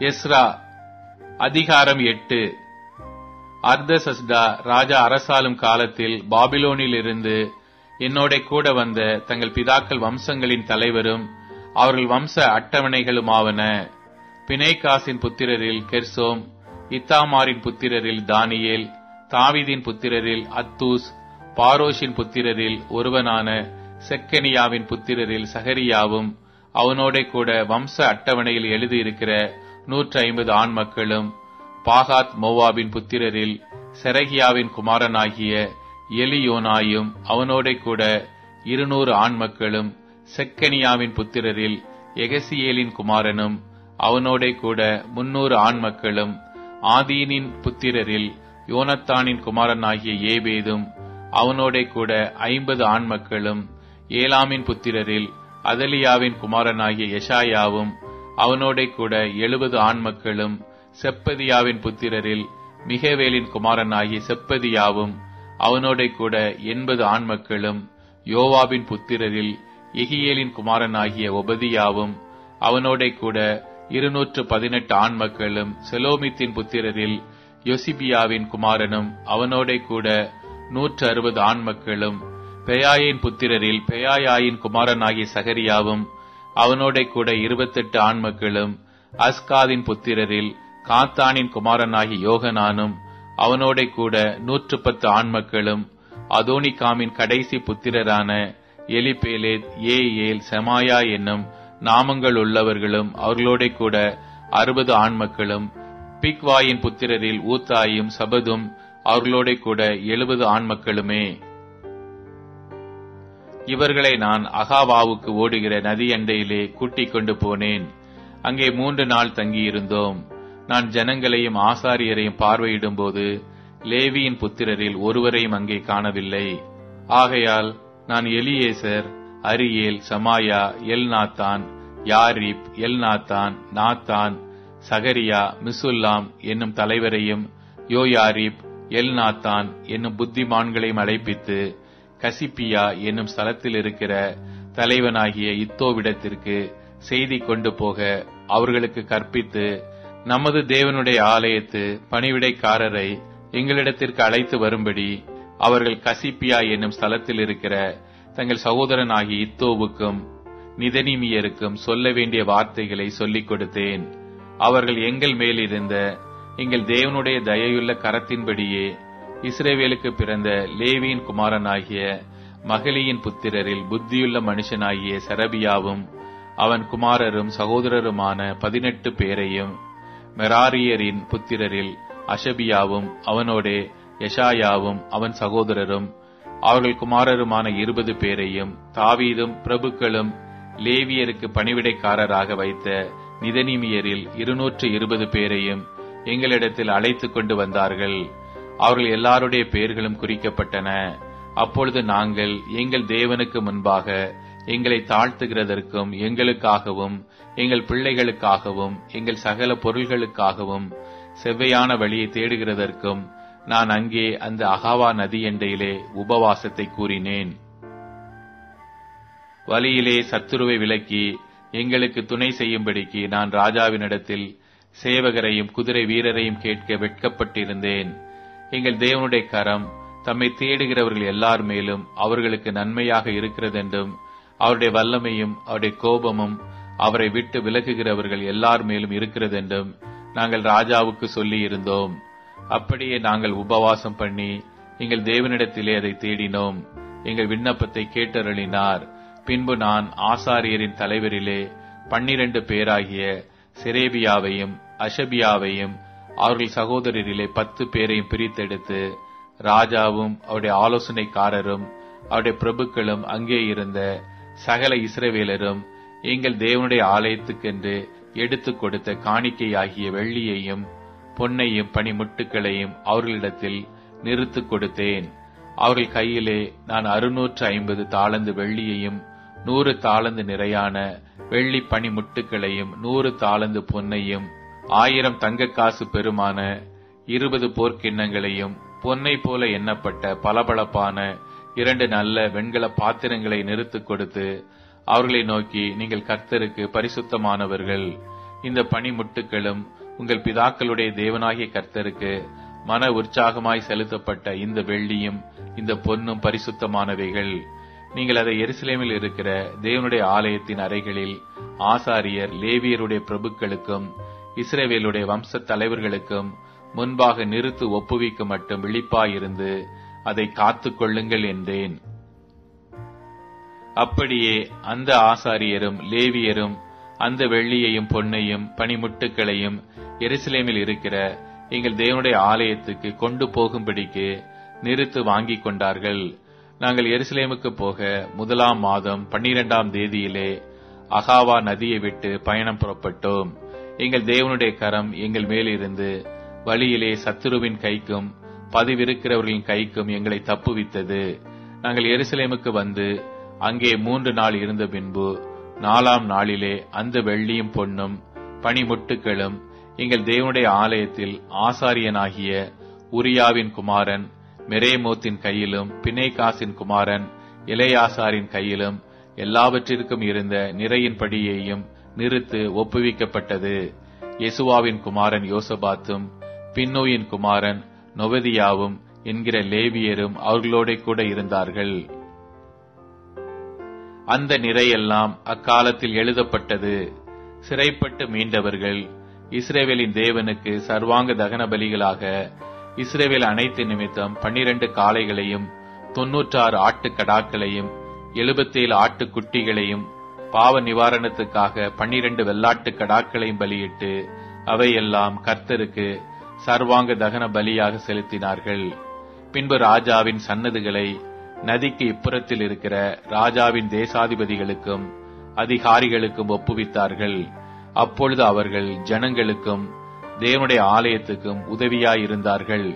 Ezra அதிகாரம் 8. அர்தசஷ்டா ராஜா அரசாளும் காலத்தில் பாபிலோனிலிருந்து என்னோட கூட வந்த தங்கள் பிதாக்கள் வம்சங்களின் தலைவரும் அவர்கள் வம்ச அட்டவணைகளுமாவன: பினேகாசின் புத்திரரில் கெர்சோம், இத்தாமாரின் புத்திரரில் தானியேல், தாவீதின் புத்திரரில் அத்தூஸ், பாரோஷின் புத்திரரில் ஒருவனான செக்கனியாவின் புத்திரரில் சகரியாவும், அவனோட கூட வம்ச அட்டவணையில் எழுதியிருக்கிற 150 ஆண் மக்களும், பாகாத் மோவாபின் புத்திரரில் செரகியாவின் குமாரனாகிய எலியோனாயும், அவனோட கூட 200 ஆண் மக்களும், செக்கனியாவின் புத்திரரில் எகசியேலின் குமாரனும், அவனோட கூட 300 ஆண் மக்களும், ஆதீனின் புத்திரரில் யோனத்தானின் குமாரனாகிய ஏபேதும், அவனோட கூட 50 ஆண் மக்களும், ஏலாமின் புத்திரரில் அதலியாவின் குமாரனாகிய எஷாயாவும், அவனோட கூட 70 ஆண் மக்களும், செப்பதியாவின் புத்திரரில் மிகவேலின் குமாரனாகிய செப்பதியாவும், அவனோட கூட 80 ஆண் மக்களும், யோவாபின் புத்திரரில் எகியேலின் குமாரனாகிய ஒபதியாவும், அவனோட கூட 218 ஆண் மக்களும், செலோமித்தின் புத்திரரில் யோசிபியாவின் குமாரனும், அவனோட கூட 160 ஆண் மக்களும், பெயாயின் புத்திரரில் பெயாயாயின் குமாரனாகிய சகரியாவும், அவனோட கூட 28 ஆண் மக்களும், அஸ்காதின் புத்திரரில் காத்தானின் குமாரனாகிய யோகனானும், அவனோட கூட 110 ஆண் மக்களும், அதோனிகாமின் கடைசி புத்திரரான எலிபேலேத், ஏயேல், செமாயா என்னும் நாமங்கள் உள்ளவர்களும், அவர்களோட கூட 60 ஆண் மக்களும், பிக்வாயின் புத்திரரில் ஊத்தாயும் சபதும், அவர்களோட கூட 70 ஆண் மக்களுமே. இவர்களை நான் அகாவாவுக்கு ஓடுகிற நதி அண்டையிலே கூட்டிக் கொண்டு போனேன். அங்கே 3 நாள் தங்கியிருந்தோம். நான் ஜனங்களையும் ஆசாரியரையும் பார்வையிடும் போது லேவியின் புத்திரரில் ஒருவரையும் அங்கே காணவில்லை. ஆகையால் நான் Eliezer, Ariel, சமாயா, Elnathan, Jarib, Elnathan, Nathan, சகரியா, மிசுல்லாம் என்னும் தலைவரையும், யோயாரிப், எல்நாத்தான் என்னும் புத்திமான்களையும் அழைப்பித்து கசிப்பியா என்னும் ஸ்தலத்தில் இருக்கிற தலைவனாகிய இத்தோவிடத்திற்கு செய்தி கொண்டு போக அவர்களுக்கு கற்பித்து, நமது தேவனுடைய ஆலயத்து பணிவிடைக்காரரை எங்களிடத்திற்கு அழைத்து வரும்படி அவர்கள் கசிப்பியா என்னும் ஸ்தலத்தில் இருக்கிற தங்கள் சகோதரனாகிய இத்தோவுக்கும் நிதனிமியருக்கும் சொல்ல வேண்டிய வார்த்தைகளை சொல்லிக் கொடுத்தேன். அவர்கள் எங்கள் மேலிருந்த எங்கள் தேவனுடைய தயையுள்ள கரத்தின்படியே இஸ்ரவேலுக்கு பிறந்த லேவியின் குமாரனாகிய மகளியின் புத்திரரில் புத்தியுள்ள மனுஷனாகிய செரபியாவும் அவன் குமாரரும் சகோதரருமான 18 பேரையும், மெராரியரின் புத்திரரில் அஷபியாவும் அவனோடே எஷாயாவும் அவன் சகோதரரும் அவர்கள் குமாரருமான 20 பேரையும், தாவீதும் பிரபுக்களும் லேவியருக்கு பணிவிடைக்காரராக வைத்த நிதனிமியரில் 220 பேரையும் எங்களிடத்தில் அழைத்துக் கொண்டு வந்தார்கள். அவர்கள் எல்லாருடைய பெயர்களும் குறிக்கப்பட்டன. அப்பொழுது நாங்கள் எங்கள் தேவனுக்கு முன்பாக எங்களை தாழ்த்துகிறதற்கும், எங்களுக்காகவும் எங்கள் பிள்ளைகளுக்காகவும் எங்கள் சகல பொருள்களுக்காகவும் செவ்வையான வழியை தேடுகிறதற்கும் நான் அங்கே அந்த அகாவா நதி எண்டையிலே உபவாசத்தை கூறினேன். வழியிலே சத்துருவை விலக்கி எங்களுக்கு துணை செய்யும்படிக்கு நான் ராஜாவினிடத்தில் சேவகரையும் குதிரை வீரரையும் கேட்க வெட்கப்பட்டிருந்தேன். எங்கள் தேவனுடைய கரம் தம்மை தேடுகிறவர்கள் எல்லார் மேலும் அவர்களுக்கு நன்மையாக இருக்கிறதென்றும், அவருடைய வல்லமையும் அவருடைய கோபமும் அவரை விட்டு விலகுகிறவர்கள் எல்லார் மேலும் இருக்கிறதென்றும் நாங்கள் ராஜாவுக்கு சொல்லி இருந்தோம். அப்படியே நாங்கள் உபவாசம் பண்ணி எங்கள் தேவனிடத்திலே அதை தேடினோம். எங்கள் விண்ணப்பத்தை கேட்டருளினார். பின்பு நான் ஆசாரியரின் தலைவரிலே 12 பேராகிய செரேபியாவையும் அஷபியாவையும் அவர்கள் சகோதரரிலே 10 பேரையும் பிரித்தெடுத்து, ராஜாவும் அவருடைய ஆலோசனைக்காரரும் அவருடைய பிரபுக்களும் அங்கே இருந்த சகல இஸ்ரவேலரும் எங்கள் தேவனுடைய ஆலயத்துக்கென்று எடுத்துக் கொடுத்த காணிக்கையாகிய வெள்ளியையும் பொன்னையும் பனிமுட்டுக்களையும் அவர்களிடத்தில் நிறுத்துக் கொடுத்தேன். அவர்கள் கையிலே நான் 650 தாலந்து வெள்ளியையும் 100 தாலந்து நிறையான வெள்ளி பனிமுட்டுக்களையும் 100 தாலந்து பொன்னையும் 1000 தங்கக்காசு பெருமான 20 போர்க்கிண்ணங்களையும் பொன்னை போல எண்ணப்பட்ட பளபளப்பான 2 நல்ல வெண்கல பாத்திரங்களை நிறுத்துக் கொடுத்து அவர்களை நோக்கி, நீங்கள் கர்த்தருக்கு பரிசுத்தமானவர்கள், இந்த பனிமுட்டுகளும் உங்கள் பிதாக்களுடைய தேவனாகிய கர்த்தருக்கு மன உற்சாகமாய் செலுத்தப்பட்ட இந்த வெள்ளியும் இந்த பொன்னும் பரிசுத்தமானவைகள். நீங்கள் அதை எருசலேமில் இருக்கிற தேவனுடைய ஆலயத்தின் அறைகளில் ஆசாரியர், லேவியருடைய பிரபுக்களுக்கும் இஸ்ரவேலுடைய வம்ச தலைவர்களுக்கும் முன்பாக நிறுத்து ஒப்புவிக்க மட்டும் விழிப்பாயிருந்து அதை காத்து கொள்ளுங்கள் என்றேன். அப்படியே அந்த ஆசாரியரும் லேவியரும் அந்த வெள்ளியையும் பொன்னையும் பனிமுட்டுகளையும் எருசலேமில் இருக்கிற எங்கள் தேவனுடைய ஆலயத்துக்கு கொண்டு போகும்படிக்கு நிறுத்து வாங்கிக் கொண்டார்கள். நாங்கள் எருசலேமுக்கு போக 1ஆம் மாதம் 12ஆம் தேதியிலே அகாவா நதியை விட்டு பயணம் புறப்பட்டோம். எங்கள் தேவனுடைய கரம் எங்கள் மேலிருந்து வழியிலே சத்துருவின் கைக்கும் பதிவிருக்கிறவர்களின் கைக்கும் எங்களை தப்புவித்தது. நாங்கள் எருசலேமுக்கு வந்து அங்கே 3 நாள் இருந்த பின்பு 4ஆம் நாளிலே அந்த வெள்ளியும் பொன்னும் பனிமுட்டுகளும் எங்கள் தேவனுடைய ஆலயத்தில் ஆசாரியனாகிய உரியாவின் குமாரன் மெரேமோத்தின் கையிலும் பினேகாசின் குமாரன் எலெயாசாரின் கையிலும் எல்லாவற்றிற்கும் இருந்த நிறையின்படியையும் நிறுத்து ஒப்புவிக்கப்பட்டது. யெசுவாவின் குமாரன் யோசபாத்தும் பின்னோயின் குமாரன் நொவதியாவும் என்கிற லேவியரும் அவர்களோட கூட இருந்தார்கள். அந்த நிறையெல்லாம் அக்காலத்தில் எழுதப்பட்டது. சிறைப்பட்டு மீண்டவர்கள் இஸ்ரவேலின் தேவனுக்கு சர்வாங்க தகன பலிகளாக இஸ்ரவேல் அனைத்து நிமித்தம் 12 காளைகளையும் 96 ஆட்டுக்கடாக்களையும் 77 ஆட்டுக்குட்டிகளையும் பாவ நிவாரணத்துக்காக 12 வெள்ளாட்டு கடாக்களையும் பலியிட்டு அவையெல்லாம் கர்த்தருக்கு சர்வாங்க தகன பலியாக செலுத்தினார்கள். பின்பு ராஜாவின் சன்னதிகளை நதிக்கு இப்புறத்தில் இருக்கிற ராஜாவின் தேசாதிபதிகளுக்கும் அதிகாரிகளுக்கும் ஒப்புவித்தார்கள். அப்பொழுது அவர்கள் ஜனங்களுக்கும் தேவனுடைய ஆலயத்துக்கும் உதவியாயிருந்தார்கள்.